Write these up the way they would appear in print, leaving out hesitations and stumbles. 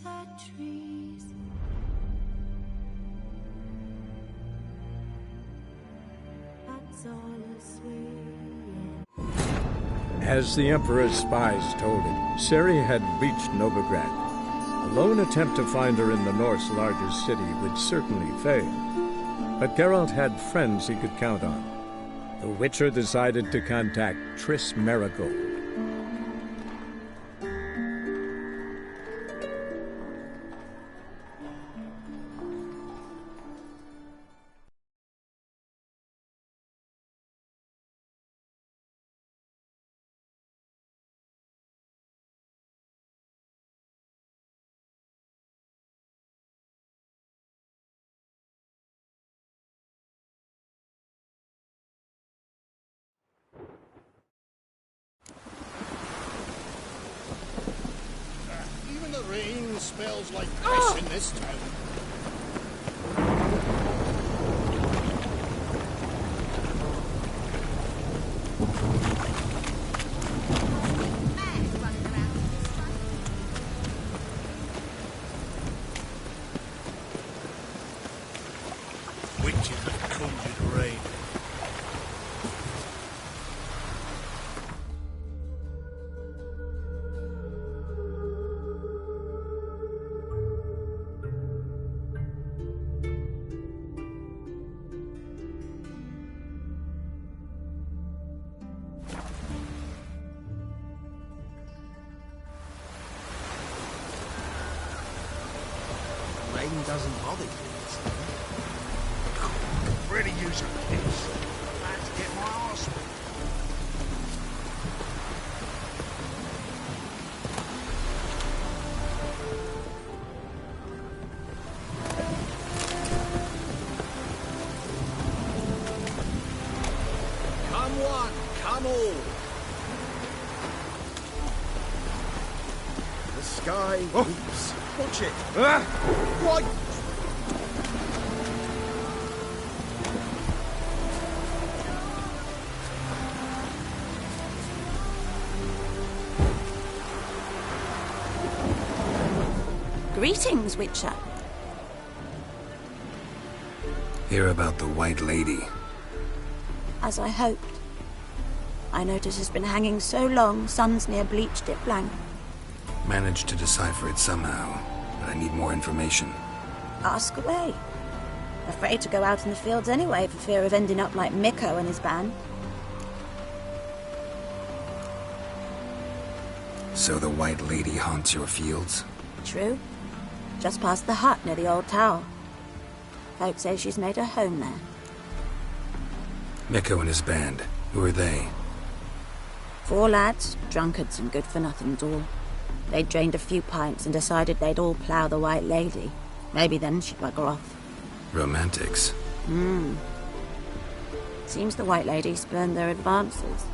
the trees. That's all asleep. As the Emperor's spies told him, Ciri had reached Novigrad. A lone attempt to find her in the North's largest city would certainly fail. But Geralt had friends he could count on. The Witcher decided to contact Triss Merigold. Even the rain smells like piss in this town. Witches have conjured rain. Rain doesn't bother you. Really use a piss. I had to get my arse wet. Come one, come all. The sky weeps. Watch it. Why? Greetings, Witcher. Hear about the White Lady. As I hoped. I notice it's been hanging so long, Sun's near bleached it blank. Managed to decipher it somehow, but I need more information. Ask away. Afraid to go out in the fields anyway for fear of ending up like Mikko and his band. So the White Lady haunts your fields? True. Just past the hut near the old tower. Folks say she's made her home there. Mikko and his band, who are they? 4 lads, drunkards and good-for-nothings all. They'd drained a few pints and decided they'd all plough the White Lady. Maybe then she'd bugger off. Romantics. Seems the White Lady spurned their advances.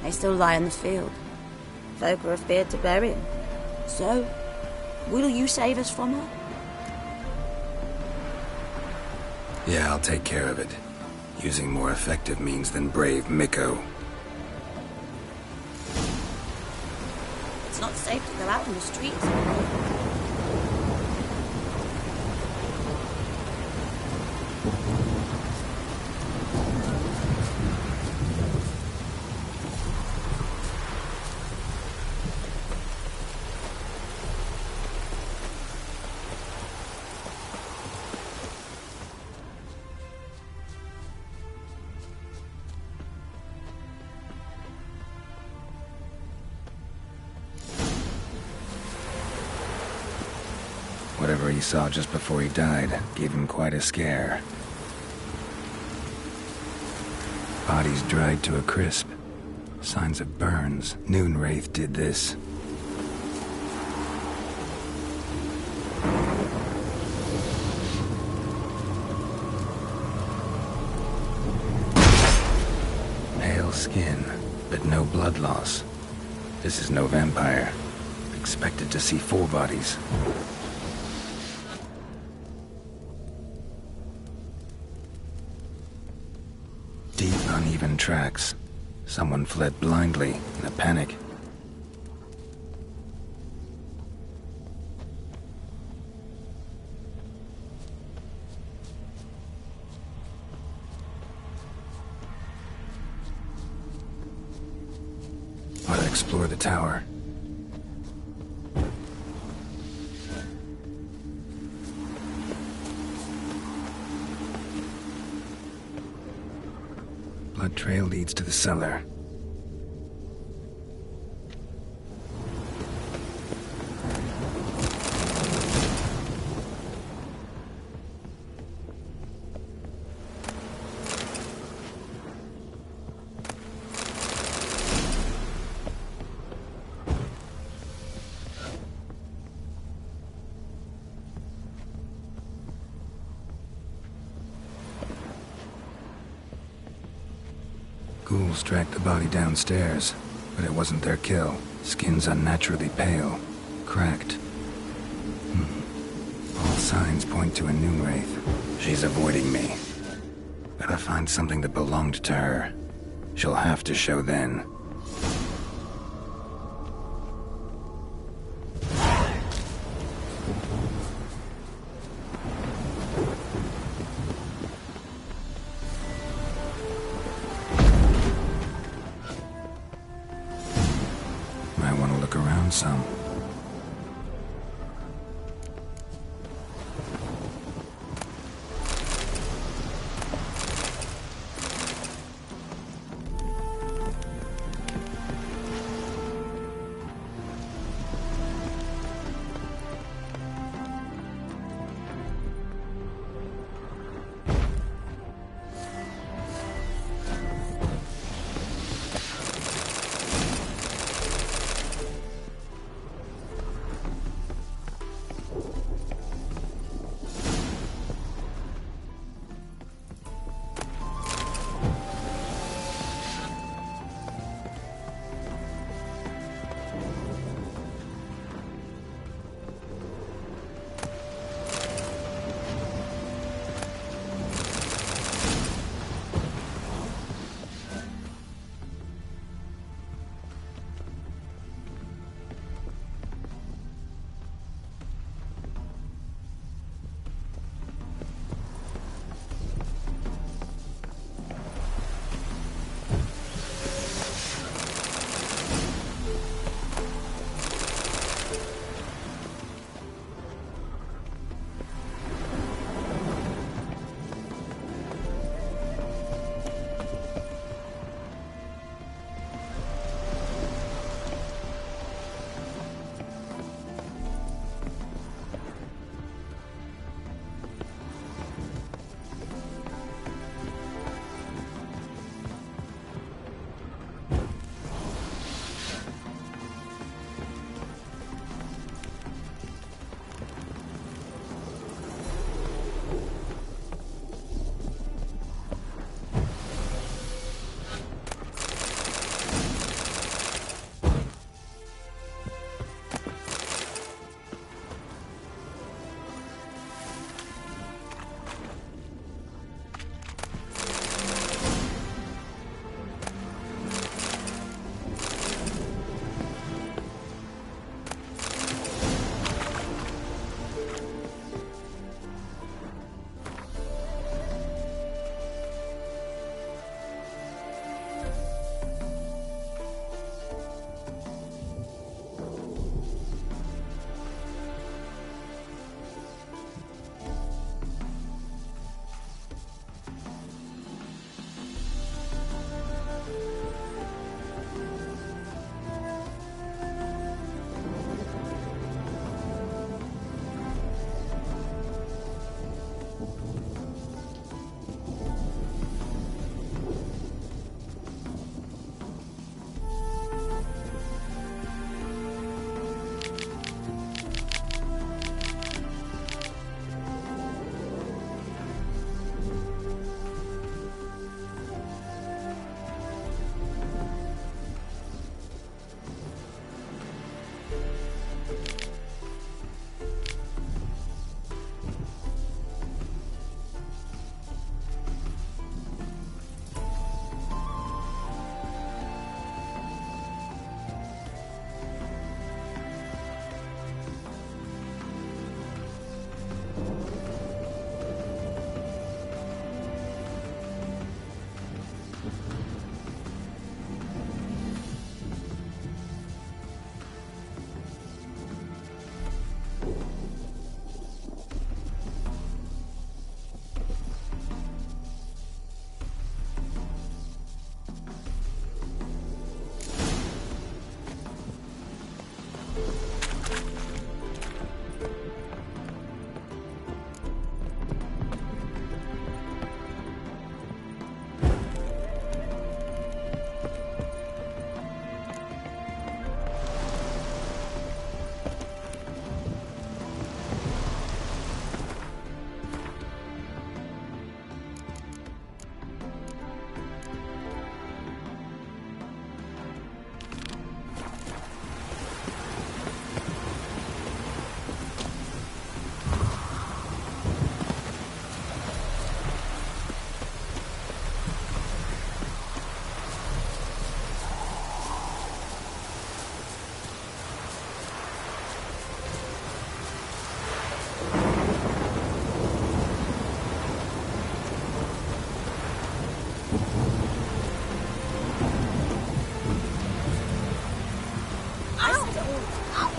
They still lie in the field. Folk are afeard to bury him. So, will you save us from her? Yeah, I'll take care of it. Using more effective means than brave Mikko. It's not safe to go out in the streets. Whatever he saw just before he died gave him quite a scare. Bodies dried to a crisp. Signs of burns. Noonwraith did this. Pale skin, but no blood loss. This is no vampire. Expected to see 4 bodies. Deep, uneven tracks. Someone fled blindly in a panic. explore the tower. Blood trail leads to the cellar. Ghouls dragged the body downstairs, but it wasn't their kill. Skin's unnaturally pale, cracked. All signs point to a new wraith. She's avoiding me. Gotta find something that belonged to her. She'll have to show then. Might want to look around some.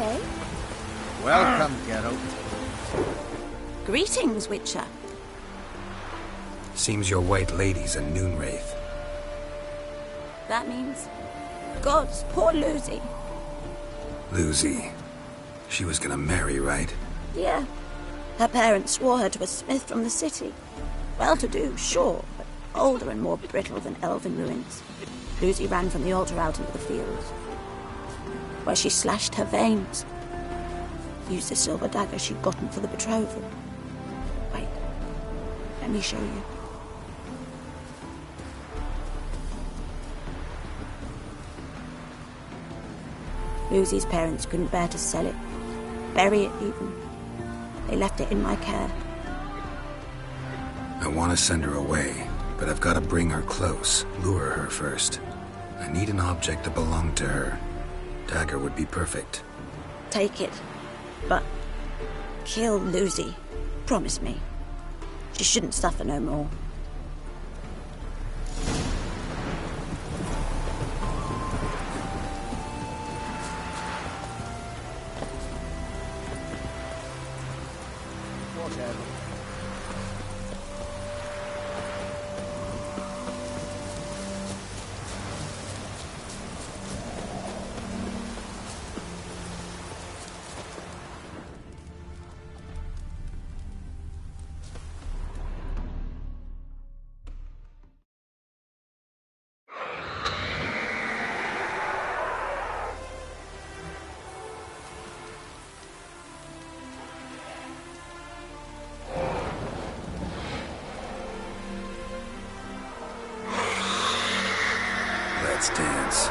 okay? Welcome, Geralt. Greetings, Witcher. Seems your white lady's a noon wraith. That means... Gods, poor Lucy. Lucy. She was gonna marry, right? Yeah. Her parents swore her to a smith from the city. Well-to-do, sure, but older and more brittle than elven ruins. Lucy ran from the altar out into the fields, where she slashed her veins. Used the silver dagger she'd gotten for the betrothal. Wait, let me show you. Lucy's parents couldn't bear to sell it, bury it even. They left it in my care. I want to send her away, but I've got to bring her close, lure her first. I need an object that belonged to her. Dagger would be perfect. Take it, but kill Lucy. Promise me. She shouldn't suffer no more. Whatever. Let's dance.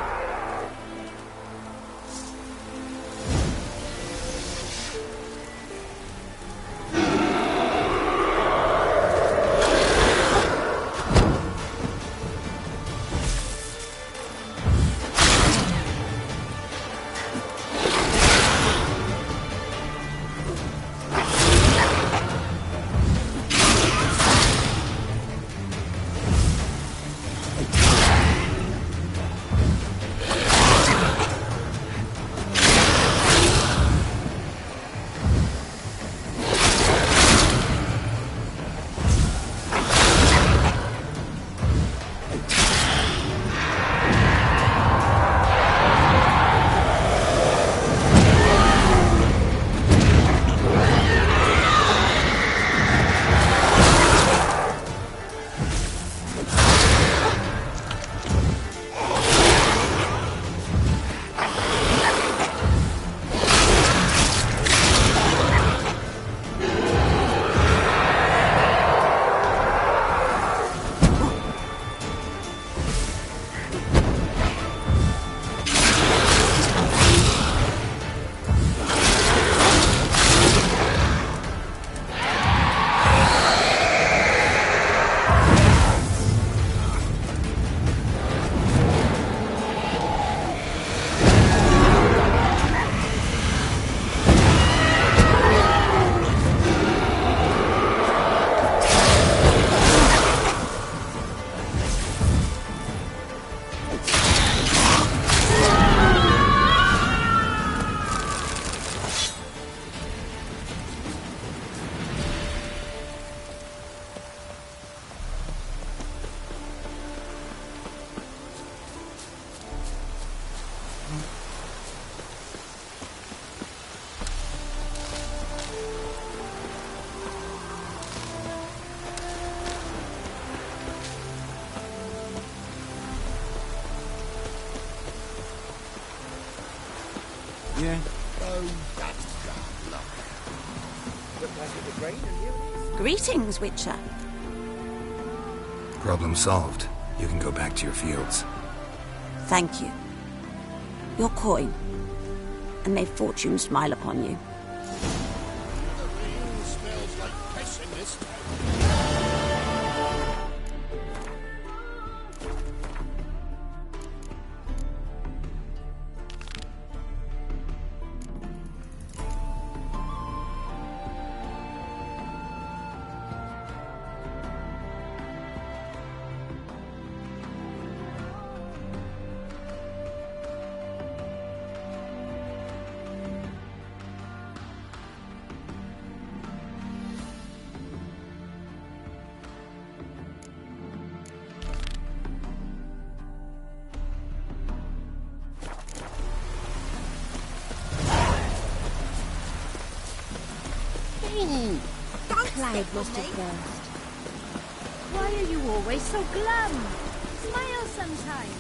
Yeah. Oh, that's bad luck. Looked like it would rain, and here it is. Greetings, Witcher. Problem solved. You can go back to your fields. Thank you. Your coin. And may fortune smile upon you. The rain smells like piss in this town. thing. Don't Cloud spit must on have me. burst. Why are you always so glum? Smile sometimes.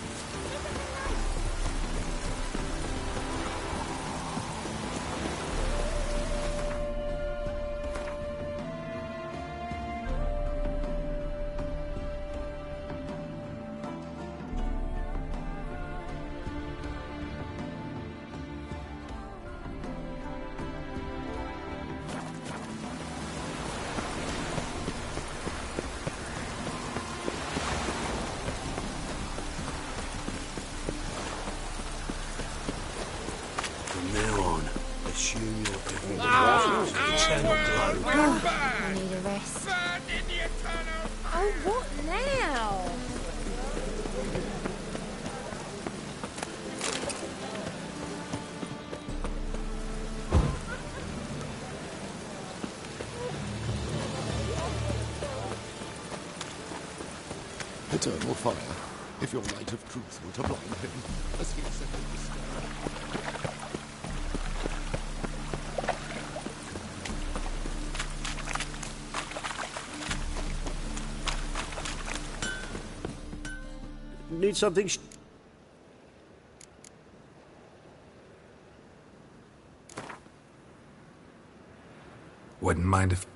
From now on, assume you're devil eternal glow. I need a rest. Burn in the eternal. Oh, what now? Eternal fire, if your light of truth were to blind him, as he said in the sky. Need something. Wouldn't mind if...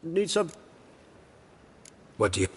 Need some. What do you...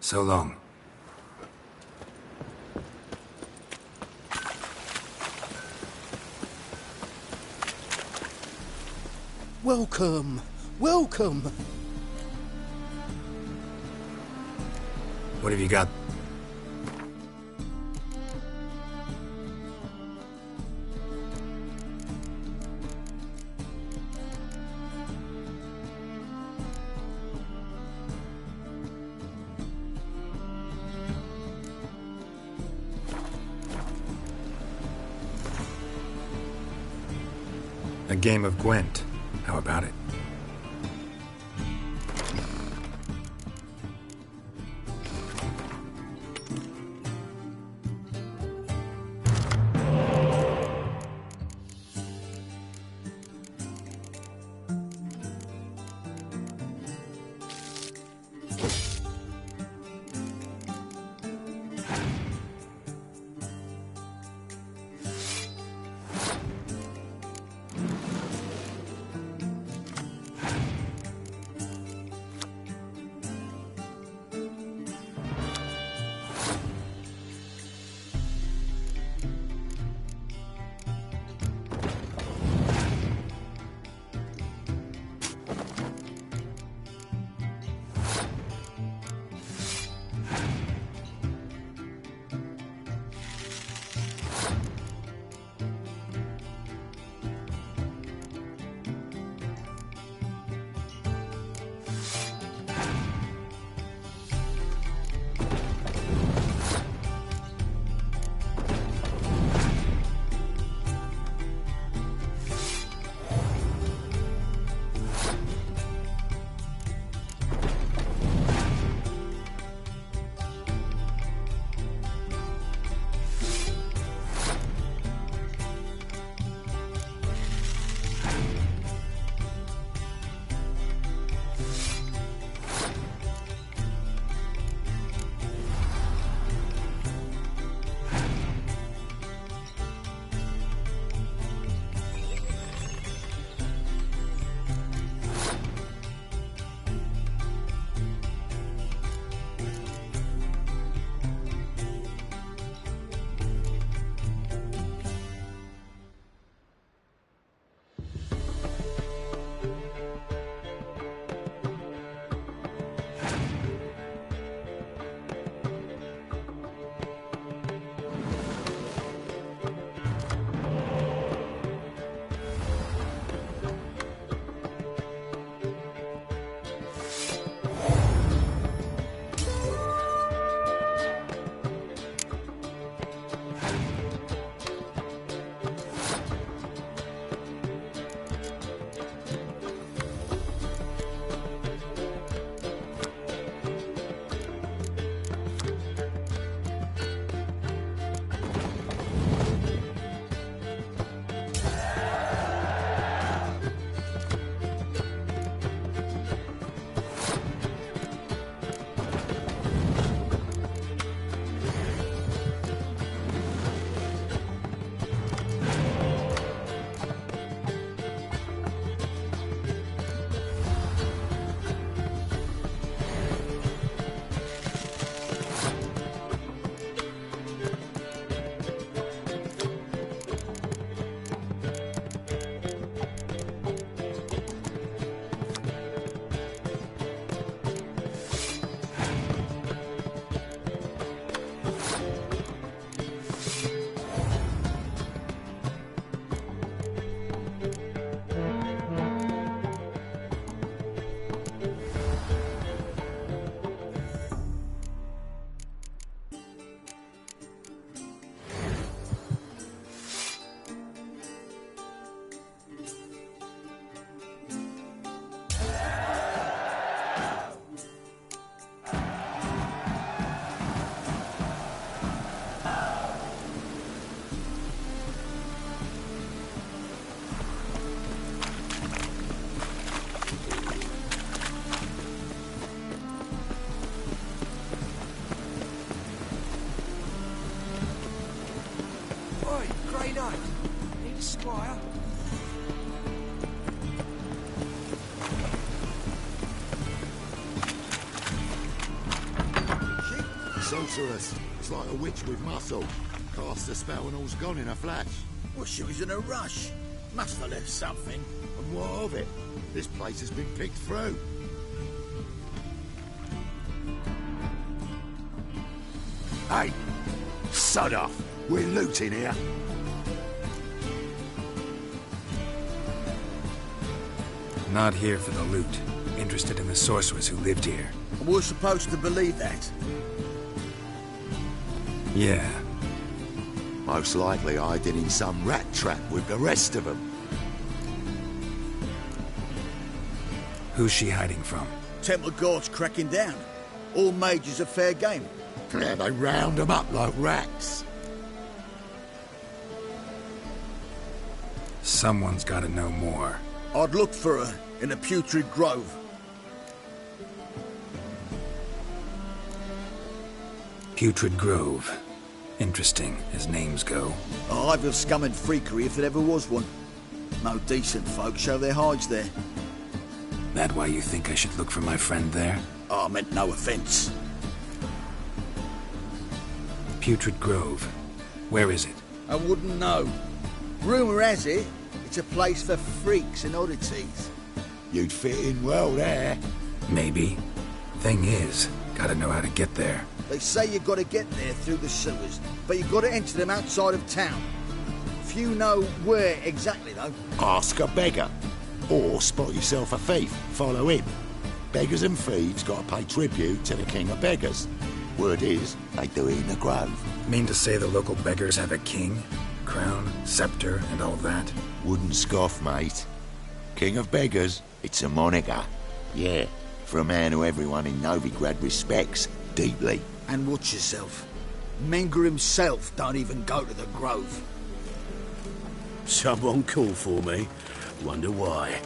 So long. Welcome. Welcome. What have you got? A game of Gwent. How about it? Squire. sorceress. It's like a witch with muscle. Cast a spell and all's gone in a flash. Well, she was in a rush. Must have left something. And what of it? This place has been picked through. Hey, sod off. We're looting here. Not here for the loot. Interested in the sorceress who lived here. We're supposed to believe that. Yeah. Most likely hiding in some rat trap with the rest of them. Who's she hiding from? Temple Guard's cracking down. All mages are fair game. Yeah, they round them up like rats. Someone's got to know more. I'd look for her in a putrid grove. Putrid Grove. Interesting, as names go. A hive of scum and freakery if there ever was one. No decent folk show their hides there. That why you think I should look for my friend there? I meant no offence. Putrid Grove. Where is it? I wouldn't know. Rumour has it, it's a place for freaks and oddities. You'd fit in well there. Maybe. Thing is, gotta know how to get there. They say you gotta get there through the sewers, but you gotta enter them outside of town. Few know where exactly, though. Ask a beggar. Or spot yourself a thief. Follow him. Beggars and thieves gotta pay tribute to the king of beggars. Word is, they do it in the grove. Mean to say the local beggars have a king? Crown, scepter, and all that? Wouldn't scoff, mate. King of beggars, it's a moniker. Yeah, for a man who everyone in Novigrad respects deeply. And watch yourself. Menger himself don't even go to the grove. Someone called for me. Wonder why.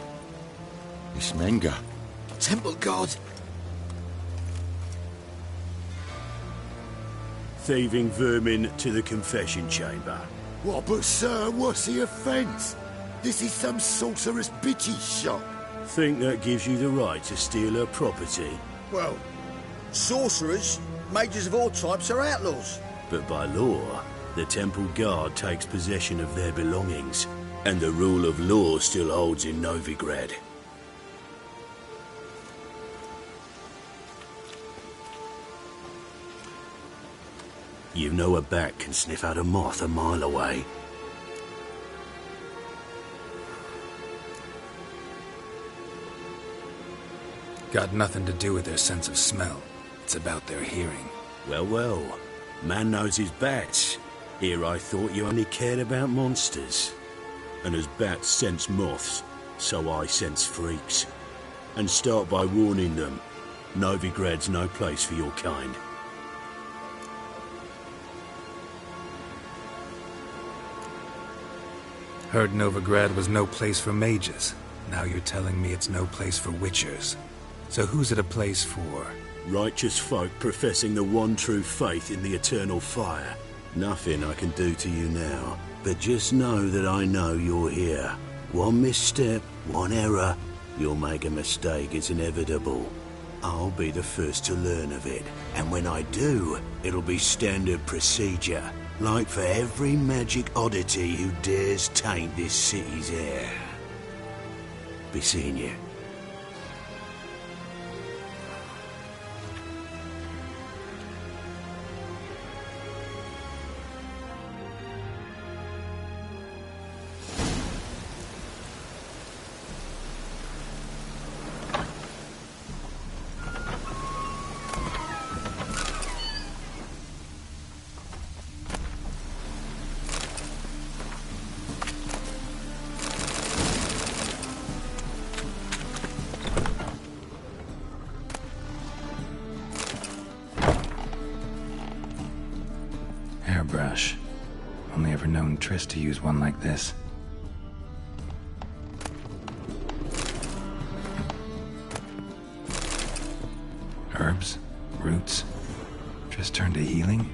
It's Menger. Temple Guard. Thieving vermin to the confession chamber. What, but sir, what's the offence? This is some sorceress bitch's shop. Think that gives you the right to steal her property? Well, sorcerers, mages of all types are outlaws. But by law, the Temple Guard takes possession of their belongings, and the rule of law still holds in Novigrad. You know a bat can sniff out a moth a mile away. Got nothing to do with their sense of smell. It's about their hearing. Well, well. Man knows his bats. Here I thought you only cared about monsters. And as bats sense moths, so I sense freaks. And start by warning them. Novigrad's no place for your kind. Heard Novigrad was no place for mages. Now you're telling me it's no place for witchers. So who's it a place for? Righteous folk professing the one true faith in the eternal fire. Nothing I can do to you now, but just know that I know you're here. One misstep, one error, you'll make a mistake, it's inevitable. I'll be the first to learn of it, and when I do, it'll be standard procedure, like for every magic oddity who dares taint this city's air. Be seeing you. Hairbrush. Only ever known Triss to use one like this. Herbs? Roots? Triss turned to healing?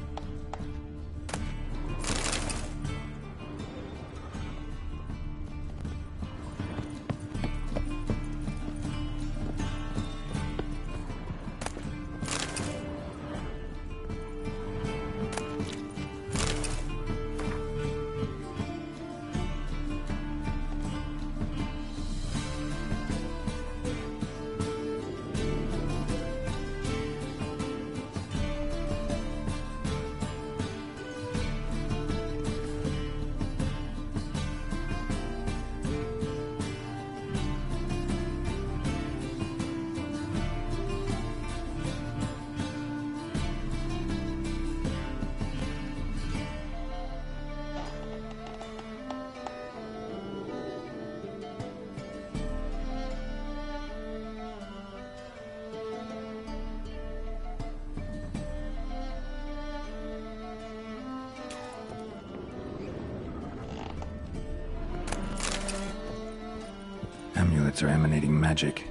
spots are emanating magic.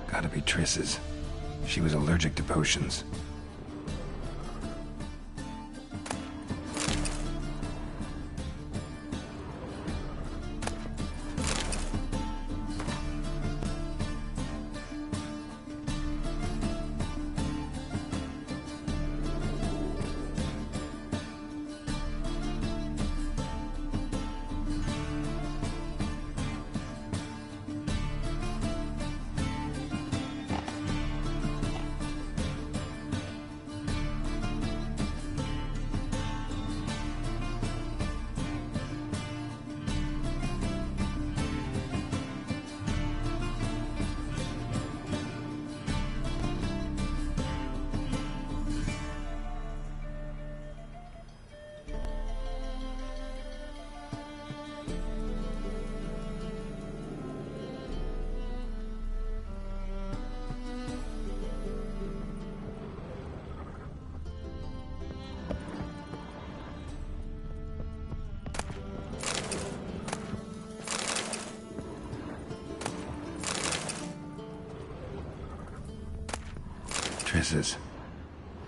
Gotta be Triss's. She was allergic to potions. Triss's.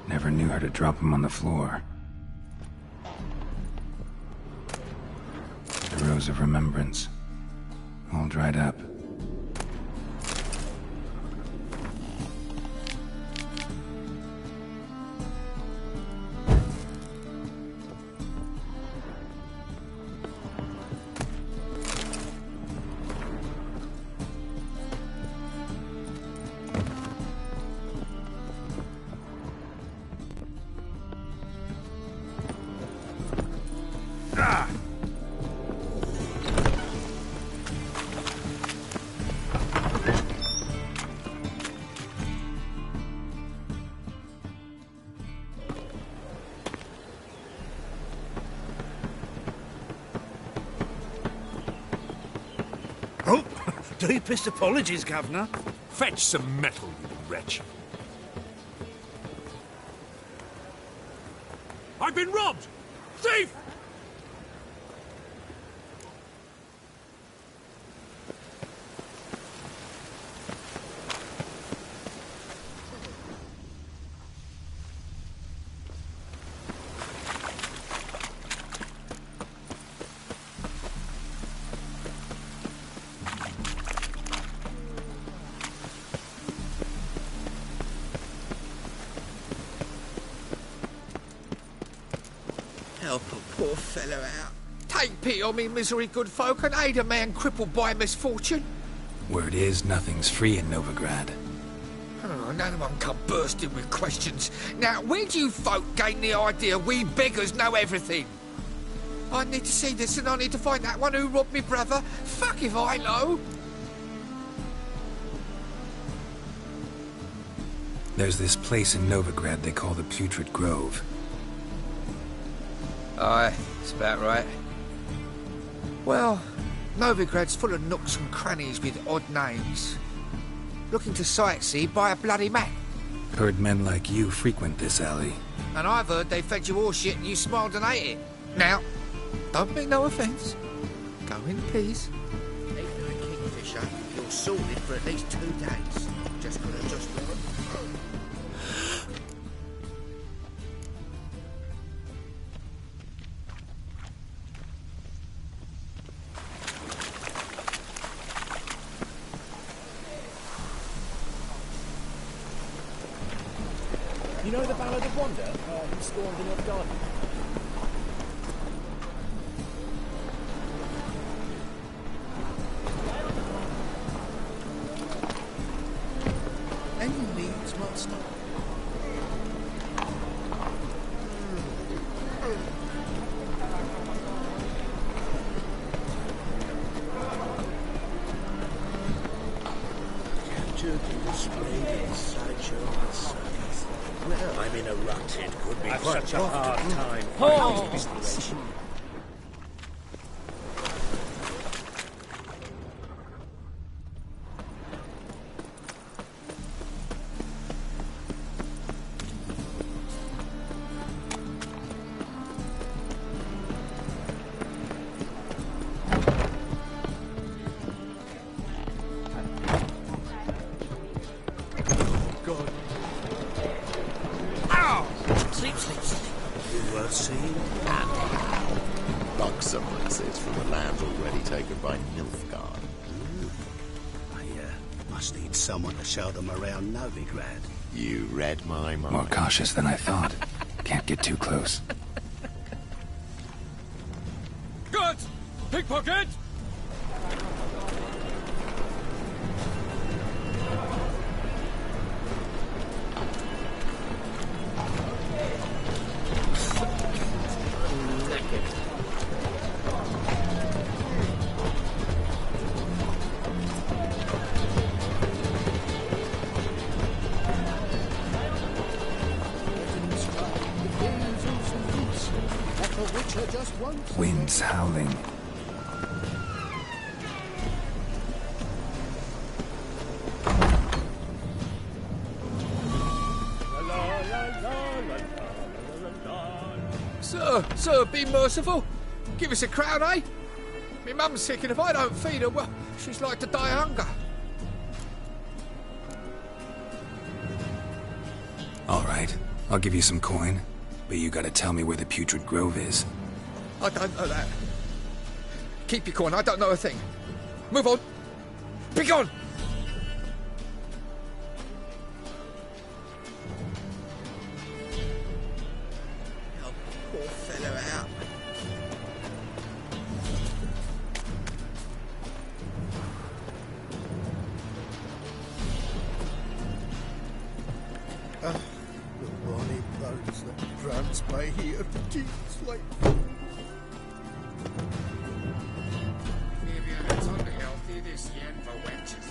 Never knew her to drop him on the floor. The Rose of Remembrance. All dried up. Oh, deepest apologies, Governor. Fetch some metal, you wretch. I've been robbed! Thief! Help a poor fellow out. Take pity on me, misery, good folk, and aid a man crippled by misfortune. Word is, nothing's free in Novigrad. Oh, none of them come bursting with questions. Now, where do you folk gain the idea we beggars know everything? I need to see this, and I need to find that one who robbed me brother. Fuck if I know. There's this place in Novigrad they call the Putrid Grove. Aye, that's about right. Well, Novigrad's full of nooks and crannies with odd names. Looking to sightsee, buy a bloody map. Heard men like you frequent this alley. And I've heard they fed you all shit and you smiled and ate it. Now, don't mean no offence. Go in peace. Even a kingfisher, you're sorted for at least 2 days. Just gonna just... You know the Ballad of Wonder? Who stormed in your garden? Any needs must stop. Captured and displayed in the sideshow of the circus. Well, I'm in a rut. It could be I've quite such a hard profitable. time. Oh! Inspiration. You worth seeing? Buxom, it says, from the land already taken by Nilfgaard. I must need someone to show them around Novigrad. You read my mind. More cautious than I thought. Can't get too close. Good! Pickpocket! Wind's howling. Sir, be merciful. Give us a crown, eh? My mum's sick, and if I don't feed her, well, she's like to die of hunger. All right, I'll give you some coin, but you gotta tell me where the Putrid Grove is. I don't know that. Keep your coin, I don't know a thing. Move on. Be gone! Help poor fellow out. The bonny bones that prance by here, jeez, like... Maybe it's unhealthy this yen for wenches.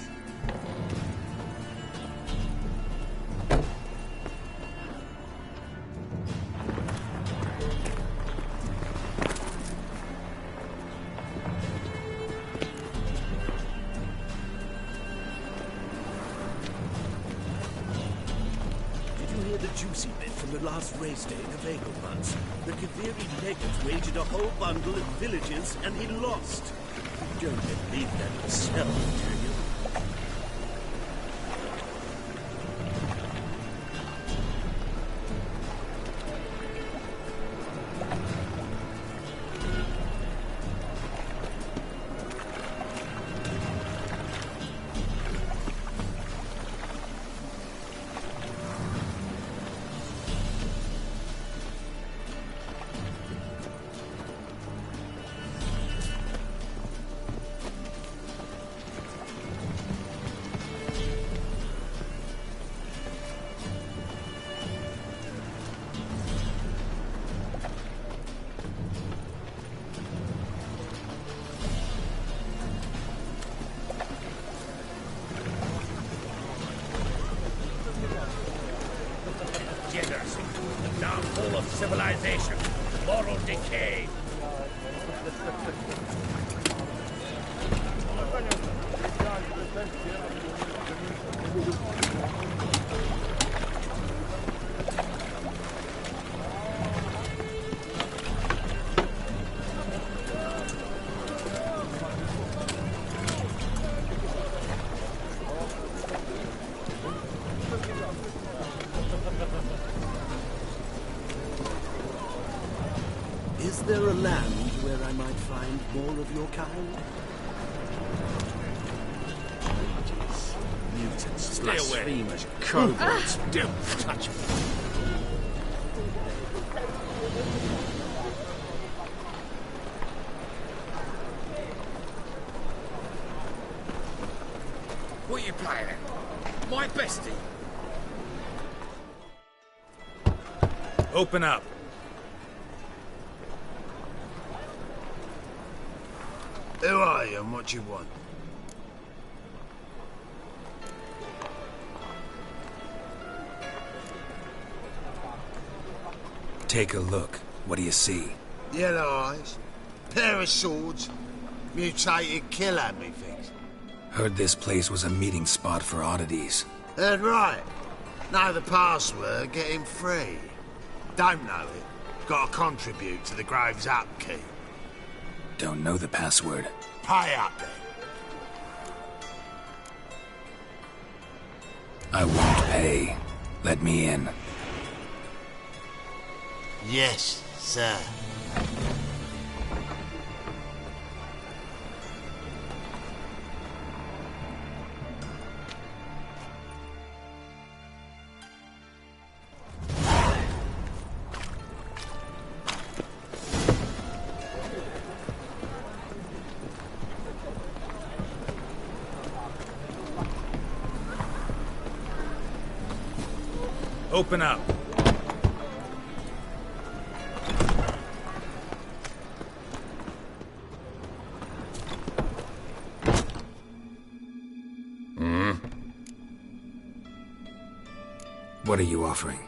Did you hear the juicy bit from the last race day in the Vegelbutts? The Kaviri Legate wagered a whole bundle at villages and he lost. You don't believe that yourself, do you? Degeneracy, the downfall of civilization, moral decay. Is there a land where I might find more of your kind? Mages, mutants, blasphemers, kobolds, don't touch me. What are you playing at? My bestie? Open up. Who are you and what do you want? Take a look. What do you see? Yellow eyes, pair of swords, mutated killer, methinks. Heard this place was a meeting spot for oddities. Heard right. Know the password, get him free. Don't know it, gotta contribute to the Grove's upkeep. Don't know the password. Pay up then. I won't pay. Let me in. Yes, sir. Open up. What are you offering?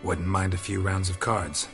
Wouldn't mind a few rounds of cards.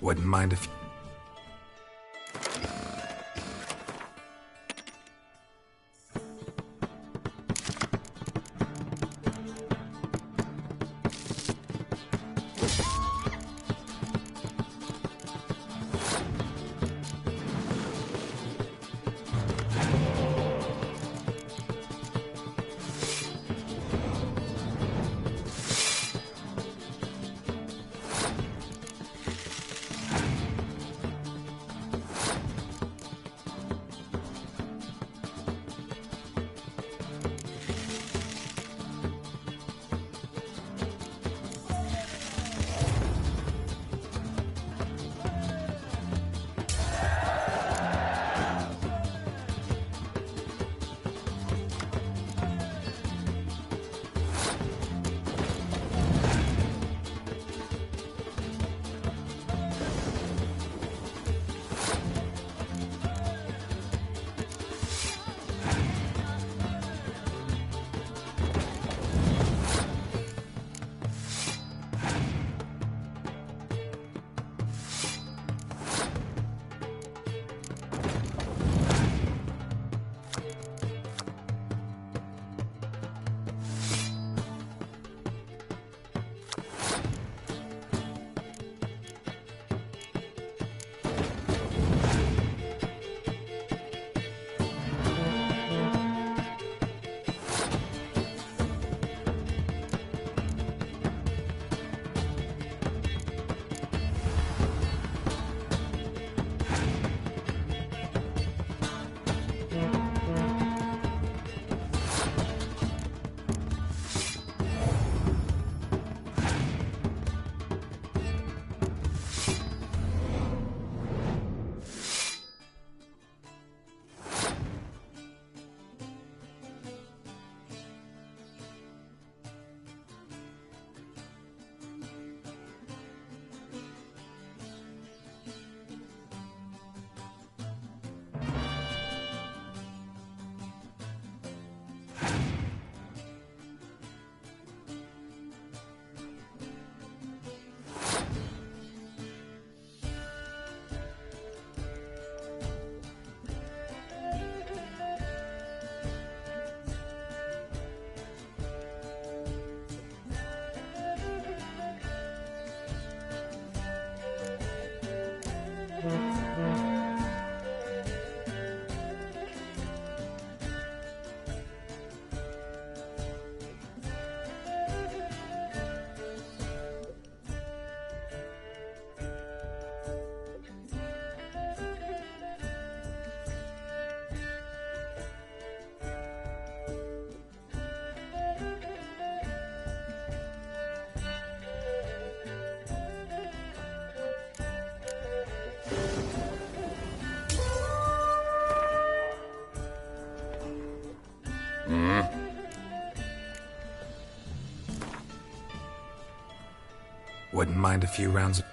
Wouldn't mind if... Wouldn't mind a few rounds of...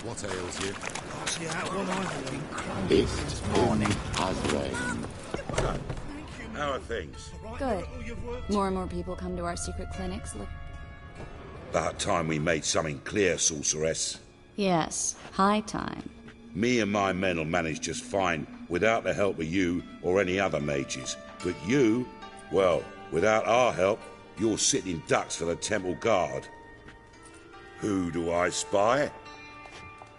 What ails you? See that one I've been crying It this morning. has rained. How are things? Good. More and more people come to our secret clinics. Look. About time we made something clear, sorceress. Yes, high time. Me and my men will manage just fine without the help of you or any other mages. But you, well, without our help, you're sitting ducks for the temple guard. Who do I spy?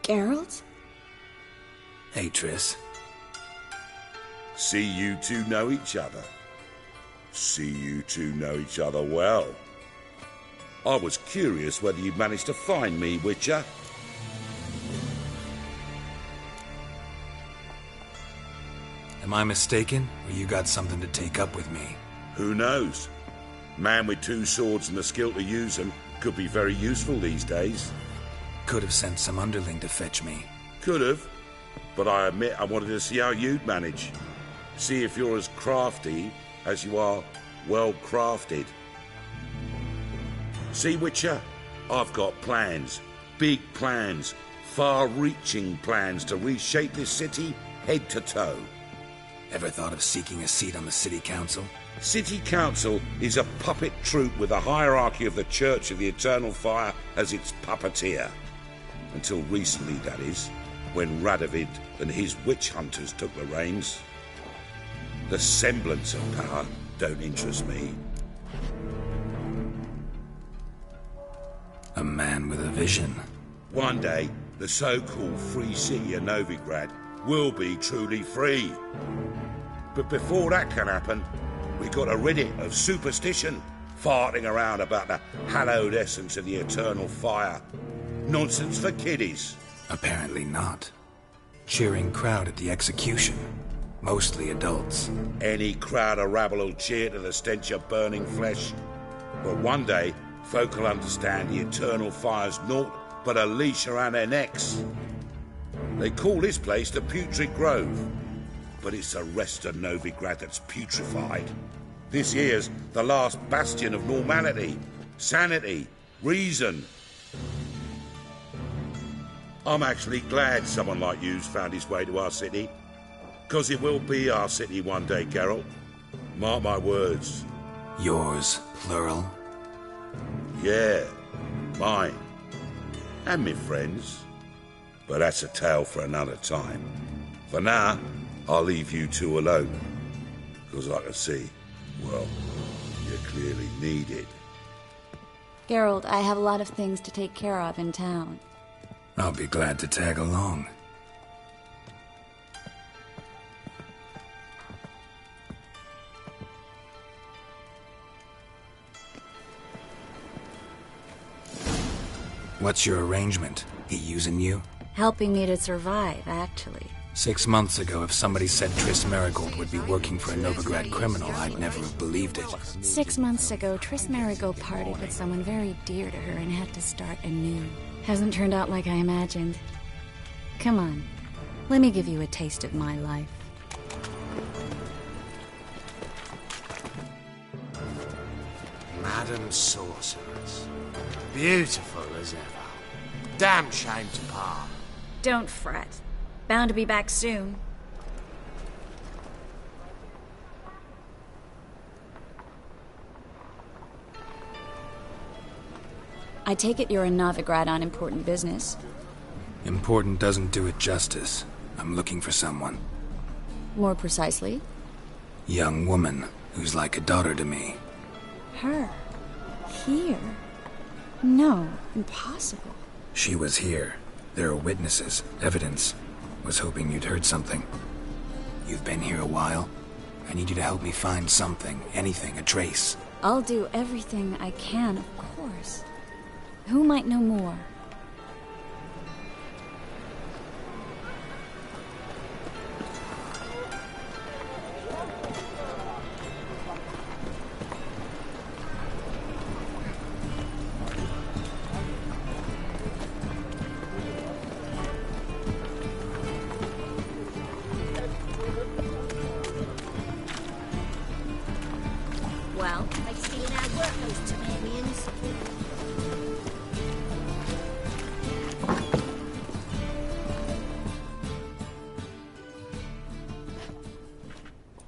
Geralt? Hey, Triss. See you two know each other. See you two know each other well. I was curious whether you'd managed to find me, Witcher. Am I mistaken, or you got something to take up with me? Who knows? Man with 2 swords and the skill to use them could be very useful these days. Could have sent some underling to fetch me. Could have, but I admit I wanted to see how you'd manage. See if you're as crafty as you are well crafted. See, Witcher, I've got plans. Big plans. Far-reaching plans to reshape this city head to toe. Ever thought of seeking a seat on the city council? City council is a puppet troupe with a hierarchy of the Church of the Eternal Fire as its puppeteer. Until recently, that is, when Radovid and his witch hunters took the reins. The semblance of power don't interest me. A man with a vision. One day, the so-called free city of Novigrad will be truly free. But before that can happen, we got to rid it of superstition, farting around about the hallowed essence of the eternal fire. Nonsense for kiddies. Apparently not. Cheering crowd at the execution. Mostly adults. Any crowd or rabble will cheer to the stench of burning flesh. But one day, folk will understand the eternal fire's naught but a leash around their necks. They call this place the Putrid Grove, but it's the rest of Novigrad that's putrefied. This here's the last bastion of normality, sanity, reason. I'm actually glad someone like you's found his way to our city, because it will be our city one day, Geralt. Mark my words. Yours, plural? Yeah, mine. And me friends. But that's a tale for another time. For now, I'll leave you two alone. Because I can see, well, you clearly need it. Geralt, I have a lot of things to take care of in town. I'll be glad to tag along. What's your arrangement? He using you? Helping me to survive, actually. 6 months ago, if somebody said Triss Merigold would be working for a Novigrad criminal, I'd never have believed it. 6 months ago, Triss Merigold parted with someone very dear to her and had to start anew. Hasn't turned out like I imagined. Come on, let me give you a taste of my life. Madam Sorceress. Beautiful as ever. Damn shame to part. Don't fret. Bound to be back soon. I take it you're in Novigrad on important business. Important doesn't do it justice. I'm looking for someone. More precisely? Young woman who's like a daughter to me. Her? Here? No, impossible. She was here. There are witnesses, evidence. Was hoping you'd heard something. You've been here a while. I need you to help me find something, anything, a trace. I'll do everything I can, of course. Who might know more? Well, they've seen our work, those Temerians.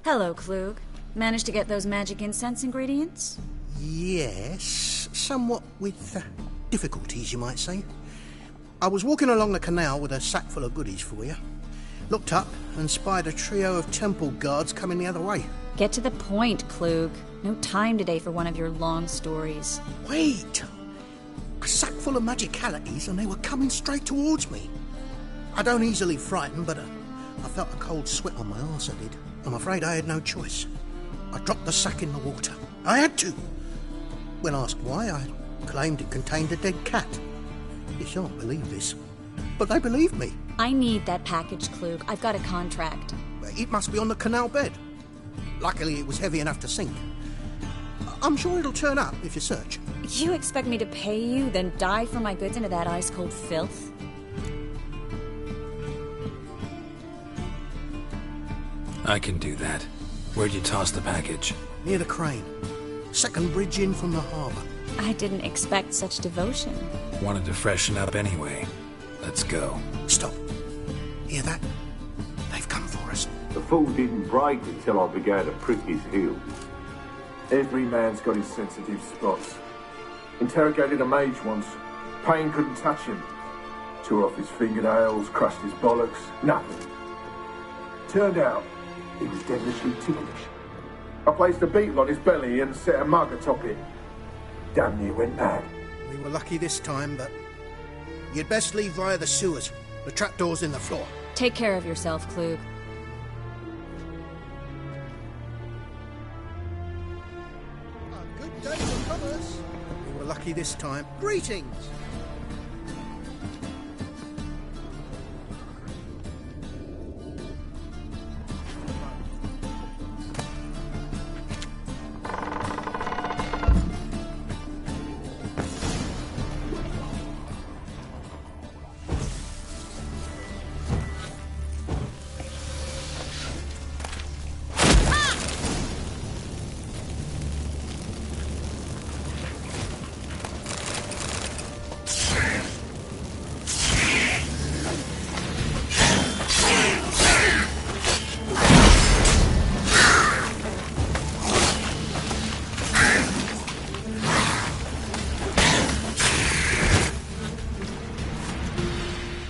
Hello, Klug. Managed to get those magic incense ingredients? Yes, somewhat with difficulties, you might say. I was walking along the canal with a sack full of goodies for you. Looked up and spied a trio of temple guards coming the other way. Get to the point, Klug. No time today for one of your long stories. Wait! A sack full of magicalities and they were coming straight towards me. I don't easily frighten, but I felt a cold sweat on my arse, I did. I'm afraid I had no choice. I dropped the sack in the water. I had to. When asked why, I claimed it contained a dead cat. You shan't believe this, but they believed me. I need that package, Klug. I've got a contract. It must be on the canal bed. Luckily, it was heavy enough to sink. I'm sure it'll turn up if you search. You expect me to pay you, then dive for my goods into that ice-cold filth? I can do that. Where'd you toss the package? Near the crane. Second bridge in from the harbour. I didn't expect such devotion. Wanted to freshen up anyway. Let's go. Stop. Hear that? They've come for us. The fool didn't break until I began to prick his heels. Every man's got his sensitive spots. Interrogated a mage once. Pain couldn't touch him. Tore off his fingernails, crushed his bollocks, nothing. Turned out, he was devilishly ticklish. I placed a beetle on his belly and set a mug atop it. Damn near went mad. We were lucky this time, but you'd best leave via the sewers. The trapdoor's in the floor. Take care of yourself, Klug. Good day for commerce. We were lucky this time. Greetings!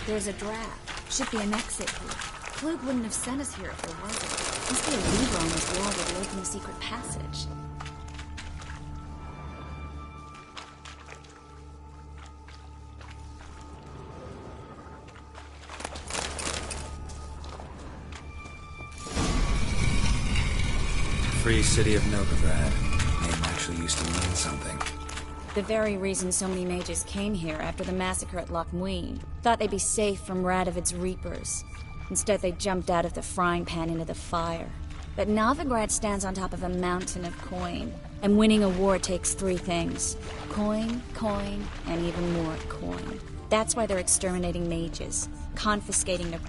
There's a draft. Should be an exit here. Klug wouldn't have sent us here if there wasn't. Must be a lever on this wall that will open the secret passage. Free City of Novigrad. Name actually used to mean something. The very reason so many mages came here after the massacre at Loch Muin. Thought they'd be safe from Radovid's reapers. Instead, they jumped out of the frying pan into the fire. But Novigrad stands on top of a mountain of coin. And winning a war takes three things. Coin, coin, and even more coin. That's why they're exterminating mages. Confiscating their...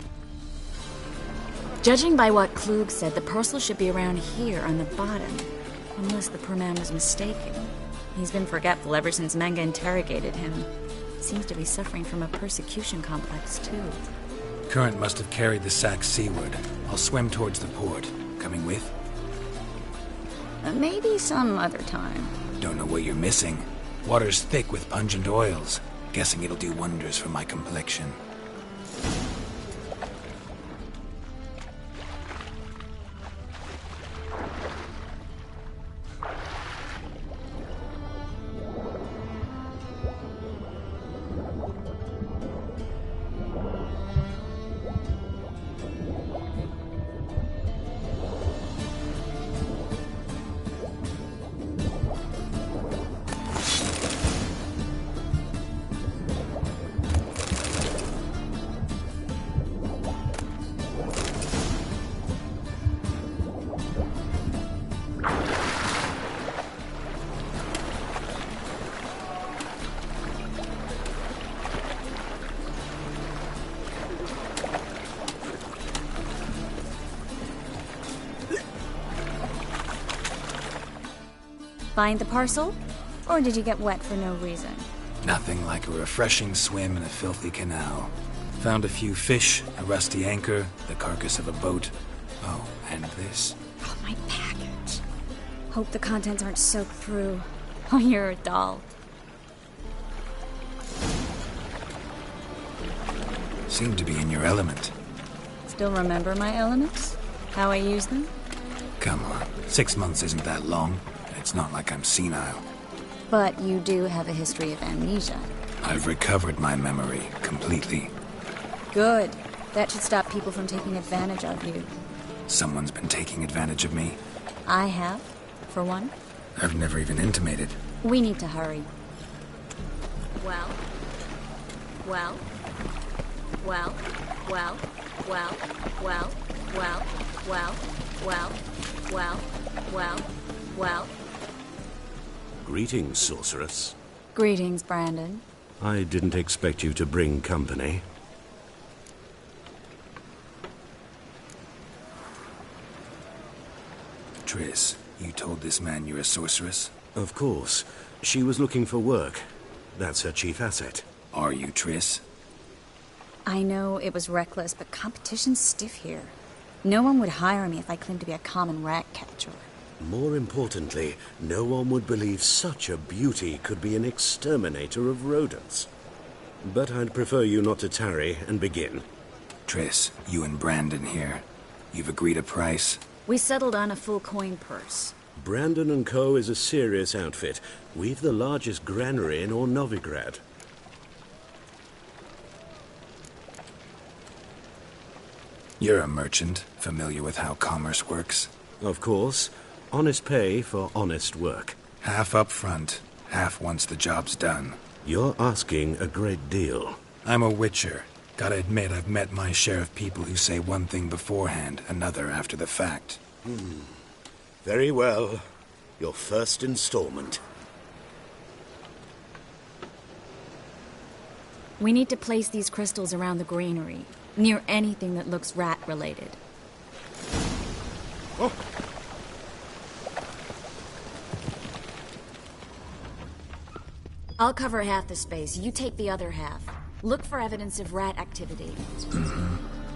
Judging by what Klug said, the parcel should be around here on the bottom. Unless the poor man was mistaken. He's been forgetful ever since Manga interrogated him. Seems to be suffering from a persecution complex, too. Current must have carried the sack seaward. I'll swim towards the port. Coming with? Maybe some other time. Don't know what you're missing. Water's thick with pungent oils. Guessing it'll do wonders for my complexion. Find the parcel? Or did you get wet for no reason? Nothing like a refreshing swim in a filthy canal. Found a few fish, a rusty anchor, the carcass of a boat. Oh, and this. Oh, my package. Hope the contents aren't soaked through. Oh, you're a doll. Seem to be in your element. Still remember my elements? How I use them? Come on, 6 months isn't that long. It's not like I'm senile. But you do have a history of amnesia. I've recovered my memory completely. Good. That should stop people from taking advantage of you. Someone's been taking advantage of me. I have, for one. I've never even intimated. We need to hurry. Well, well, well, well, well, well, well. Well, well, well, well, well. Greetings, sorceress. Greetings, Brandon. I didn't expect you to bring company. Triss, you told this man you're a sorceress? Of course. She was looking for work. That's her chief asset. Are you, Triss? I know it was reckless, but competition's stiff here. No one would hire me if I claimed to be a common rat catcher. More importantly, no one would believe such a beauty could be an exterminator of rodents. But I'd prefer you not to tarry and begin. Triss, you and Brandon here. You've agreed a price? We settled on a full coin purse. Brandon & Co. is a serious outfit. We've the largest granary in all Novigrad. You're a merchant, familiar with how commerce works? Of course. Honest pay for honest work. Half up front, half once the job's done. You're asking a great deal. I'm a witcher. Gotta admit, I've met my share of people who say one thing beforehand, another after the fact. Very well. Your first installment. We need to place these crystals around the granary, near anything that looks rat-related. Oh. I'll cover half the space, you take the other half. Look for evidence of rat activity.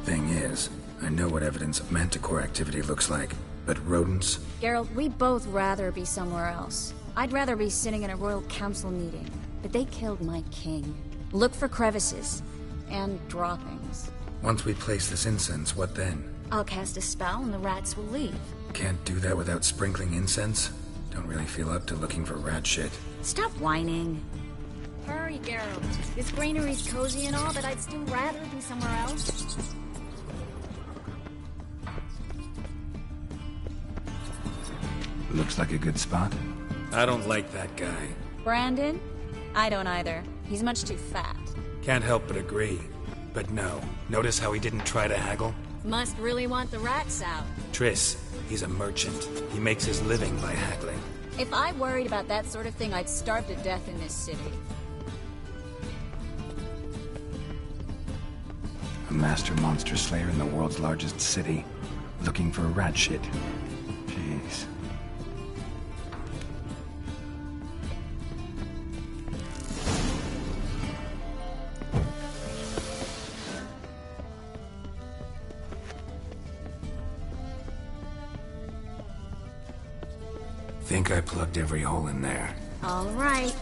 Thing is, I know what evidence of manticore activity looks like, but rodents? Geralt, we'd both rather be somewhere else. I'd rather be sitting in a royal council meeting, but they killed my king. Look for crevices and droppings. Once we place this incense, what then? I'll cast a spell and the rats will leave. Can't do that without sprinkling incense? Don't really feel up to looking for rat shit. Stop whining. Hurry, Geralt. This granary's cozy and all, but I'd still rather be somewhere else. Looks like a good spot. I don't like that guy. Brandon? I don't either. He's much too fat. Can't help but agree. But no, notice how he didn't try to haggle? Must really want the rats out. Triss, he's a merchant. He makes his living by haggling. If I worried about that sort of thing, I'd starve to death in this city. A master monster slayer in the world's largest city, looking for rat shit. Jeez. Think I plugged every hole in there. All right.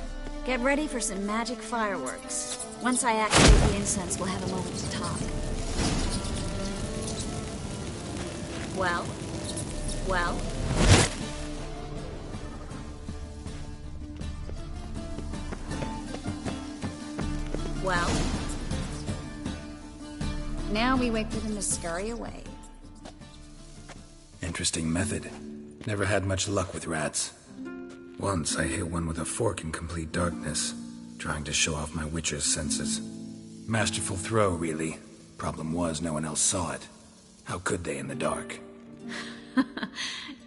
Get ready for some magic fireworks. Once I activate the incense, we'll have a moment to talk. Well? Well? Well? Now we wait for them to scurry away. Interesting method. Never had much luck with rats. Once I hit one with a fork in complete darkness, trying to show off my witcher's senses. Masterful throw, really. Problem was, no one else saw it. How could they in the dark?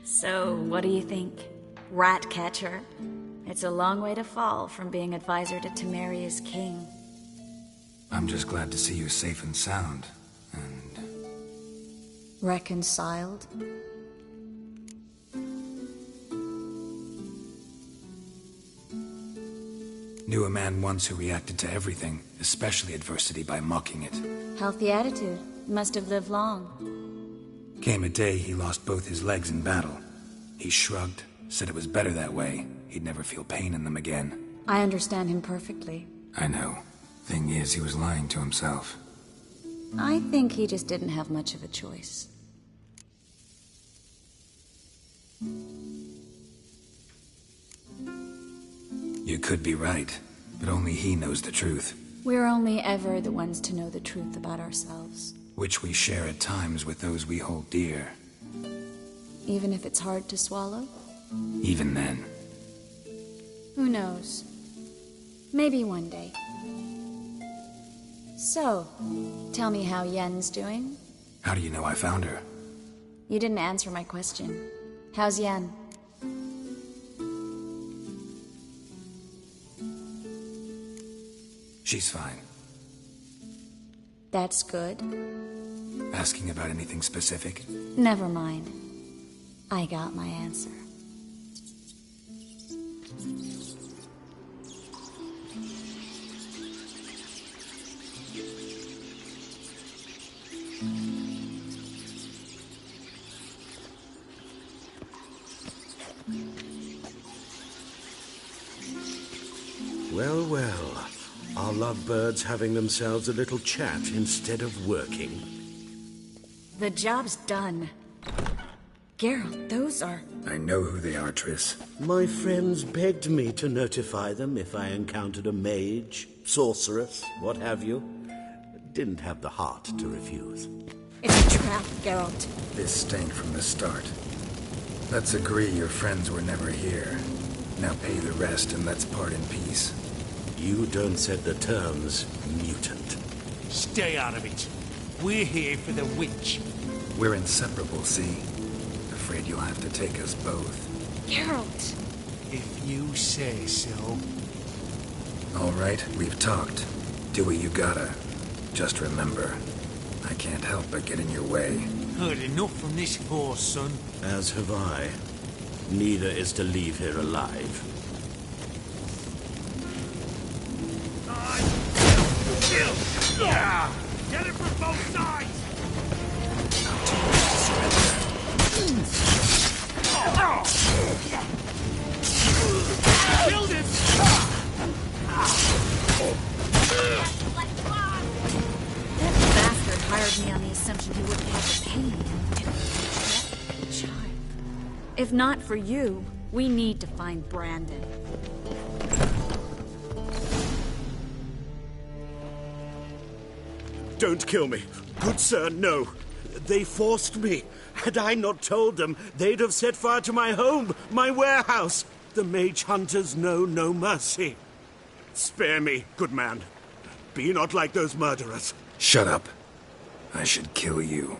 So, what do you think? Rat catcher? It's a long way to fall from being advisor to Temeria's king. I'm just glad to see you safe and sound, and... Reconciled? Knew a man once who reacted to everything, especially adversity, by mocking it. Healthy attitude. Must have lived long. Came a day he lost both his legs in battle. He shrugged, said it was better that way. He'd never feel pain in them again. I understand him perfectly. I know. Thing is, he was lying to himself. I think he just didn't have much of a choice. You could be right, but only he knows the truth. We're only ever the ones to know the truth about ourselves. Which we share at times with those we hold dear. Even if it's hard to swallow? Even then. Who knows? Maybe one day. So, tell me how Yen's doing? How do you know I found her? You didn't answer my question. How's Yen? She's fine. That's good. Asking about anything specific? Never mind. I got my answer. Well, well. Our lovebirds having themselves a little chat instead of working. The job's done. Geralt, those are... I know who they are, Triss. My friends begged me to notify them if I encountered a mage, sorceress, what have you. Didn't have the heart to refuse. It's a trap, Geralt. This stank from the start. Let's agree your friends were never here. Now pay the rest and let's part in peace. You don't set the terms, mutant. Stay out of it. We're here for the witch. We're inseparable, see? Afraid you'll have to take us both. Geralt! If you say so. All right, we've talked. Do what you gotta. Just remember, I can't help but get in your way. Heard enough from this horse, son. As have I. Neither is to leave here alive. Get it from both sides! Killed him! That bastard hired me on the assumption he wouldn't have to pay me. Child. If not for you, we need to find Brandon. Don't kill me. Good sir, no. They forced me. Had I not told them, they'd have set fire to my home, my warehouse. The mage hunters know no mercy. Spare me, good man. Be not like those murderers. Shut up. I should kill you.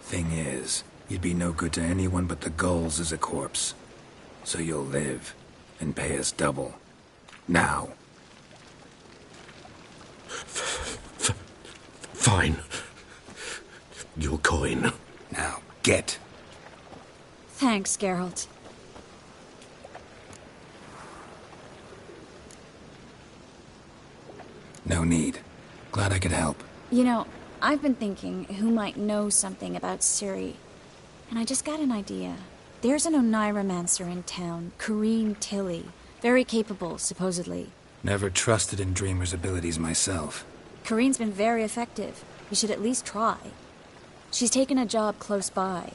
Thing is, you'd be no good to anyone but the gulls as a corpse. So you'll live and pay us double. Now. Fine. Your coin. Now, get. Thanks, Geralt. No need. Glad I could help. You know, I've been thinking who might know something about Ciri. And I just got an idea. There's an Oneiromancer in town, Corrine Tilly. Very capable, supposedly. Never trusted in Dreamer's abilities myself. Corrine's been very effective. You should at least try. She's taken a job close by.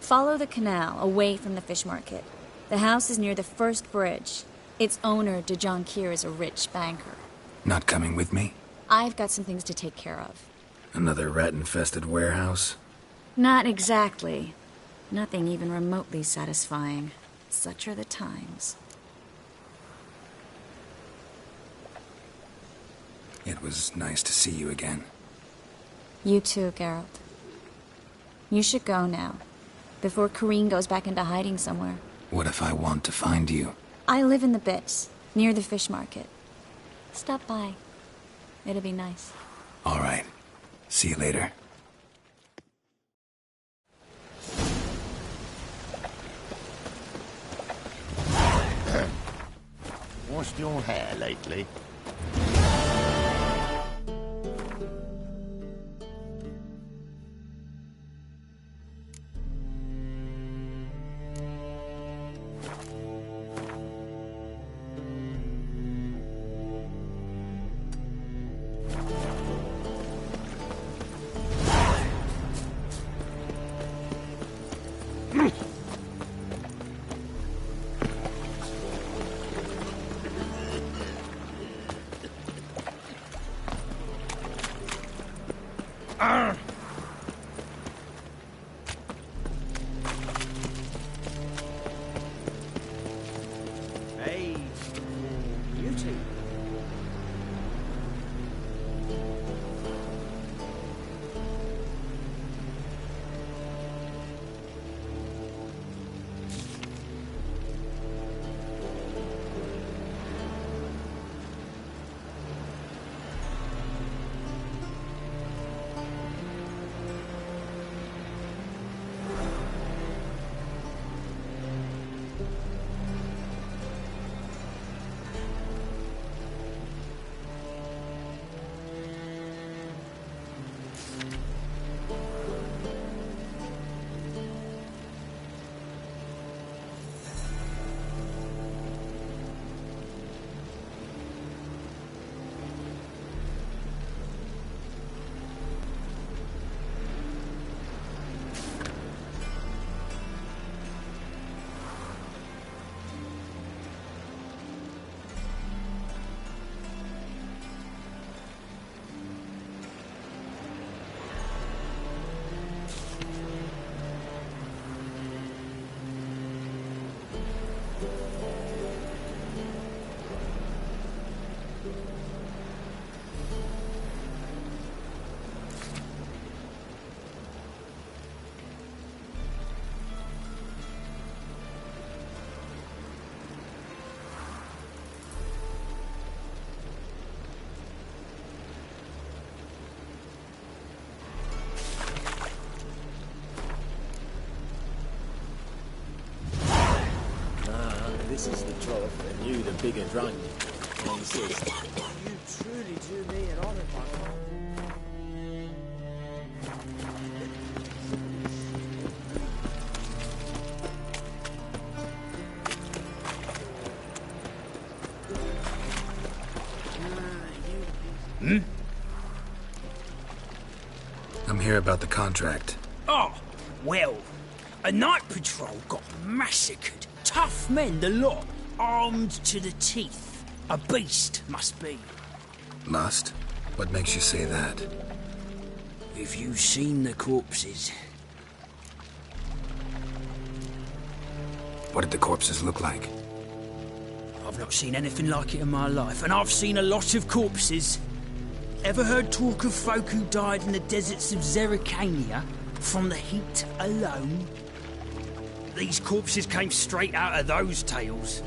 Follow the canal, away from the fish market. The house is near the first bridge. Its owner, de Jonquier, is a rich banker. Not coming with me? I've got some things to take care of. Another rat-infested warehouse? Not exactly. Nothing even remotely satisfying. Such are the times. It was nice to see you again. You too, Geralt. You should go now, before Corrine goes back into hiding somewhere. What if I want to find you? I live in the Bits, near the fish market. Stop by. It'll be nice. All right. See you later. Washed your hair lately? Hey, beauty. cloth and you the bigger drunk. I insist. You truly do me an honour, my lord. Hmm? I'm here about the contract. Oh, well, a night patrol got massacred. Tough men, the lot, armed to the teeth. A beast, must be. Must? What makes you say that? Have you seen the corpses? What did the corpses look like? I've not seen anything like it in my life, and I've seen a lot of corpses. Ever heard talk of folk who died in the deserts of Zerrikania from the heat alone? These corpses came straight out of those tales.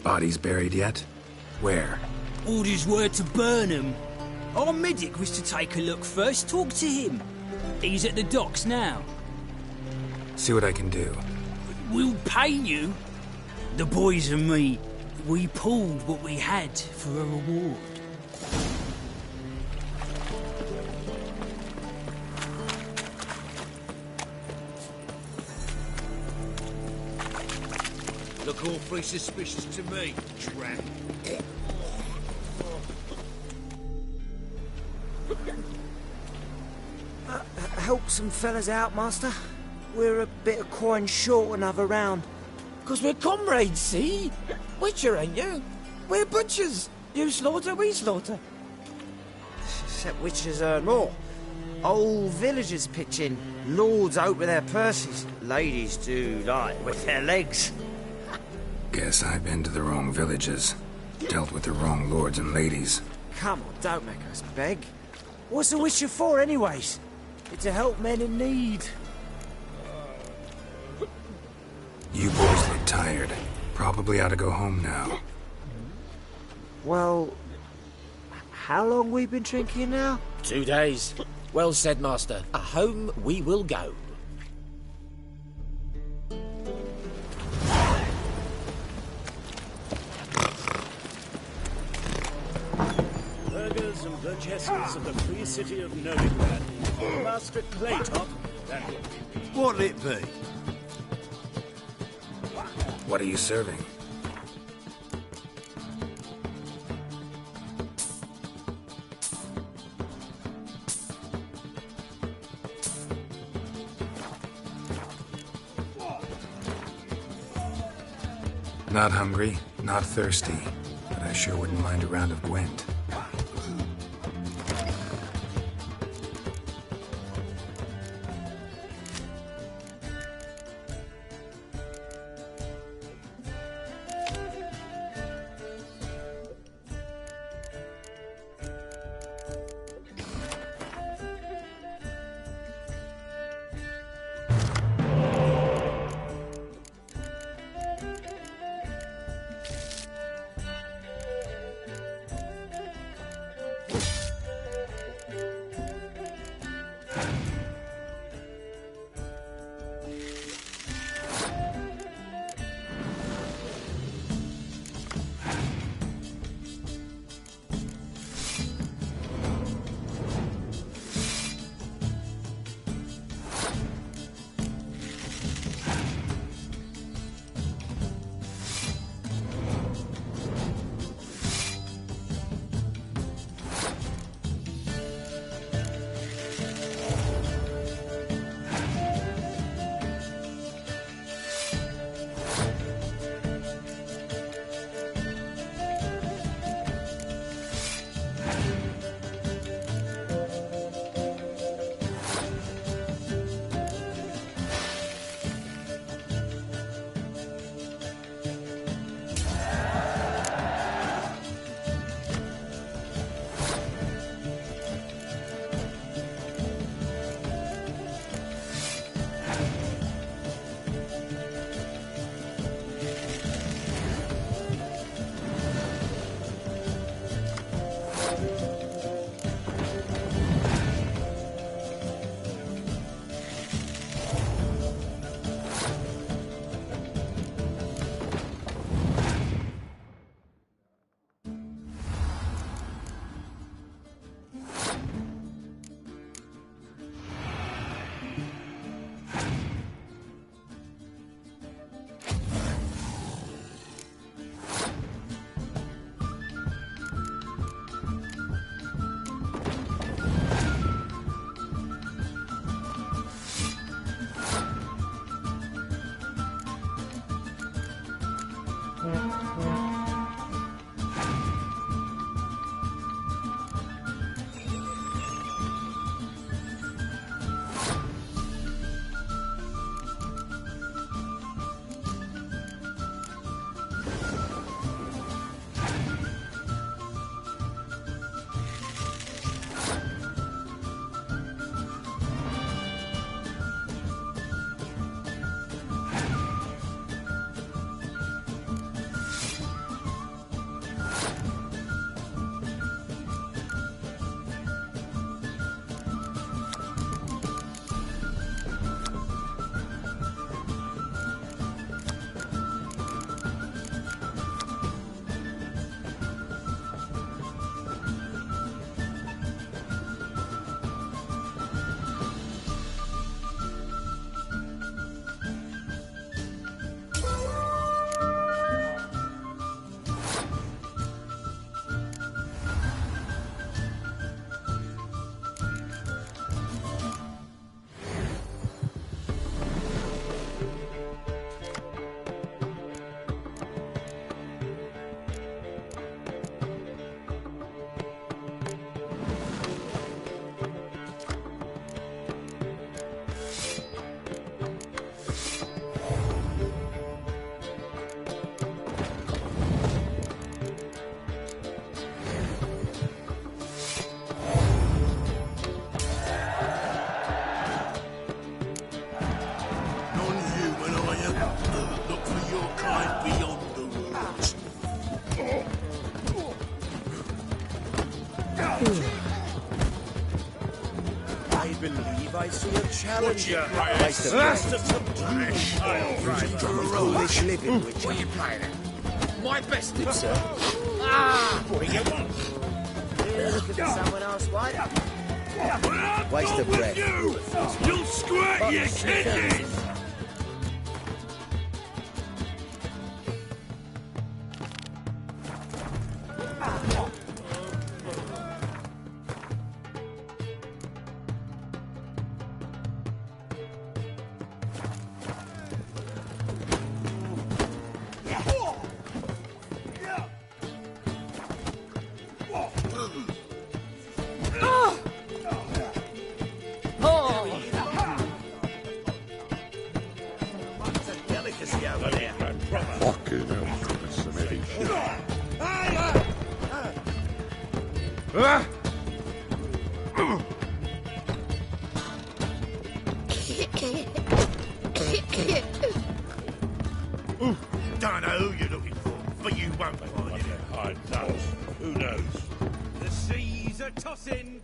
Bodies buried yet? Where? Orders were to burn them. Our medic was to take a look first, talk to him. He's at the docks now. See what I can do. We'll pay you. The boys and me, we pulled what we had for a reward. Look awfully suspicious to me, tramp. Help some fellas out, master. We're a bit of coin short another round. 'Cause we're comrades, see? Witcher, ain't you? We're butchers. You slaughter, we slaughter. Except witchers earn more. Old villagers pitch in. Lords out with their purses. Ladies do like with their legs. Guess I've been to the wrong villages. Dealt with the wrong lords and ladies. Come on, don't make us beg. What's a witcher for, anyways? It's to help men in need. You boys look tired. Probably ought to go home now. Well, how long we been drinking now? 2 days. Well said, master. Home we will go. Burghers and burgesses of the free city of Novigrad. Master Claytop, that will. What'll it be? What are you serving? Not hungry, not thirsty, but I sure wouldn't mind a round of Gwent. I believe I see a challenger. Waste of breath. To some trash. I'll try for a Foolish living, Witcher. What are you playing at? My best, sir. Ah! What do you want? You're looking for someone else, White? Waste of breath. You'll squirt your kidneys! Fucking hell, that's some heavy shit. Don't know who you're looking for, but you won't find it. Who knows? The seas are tossing,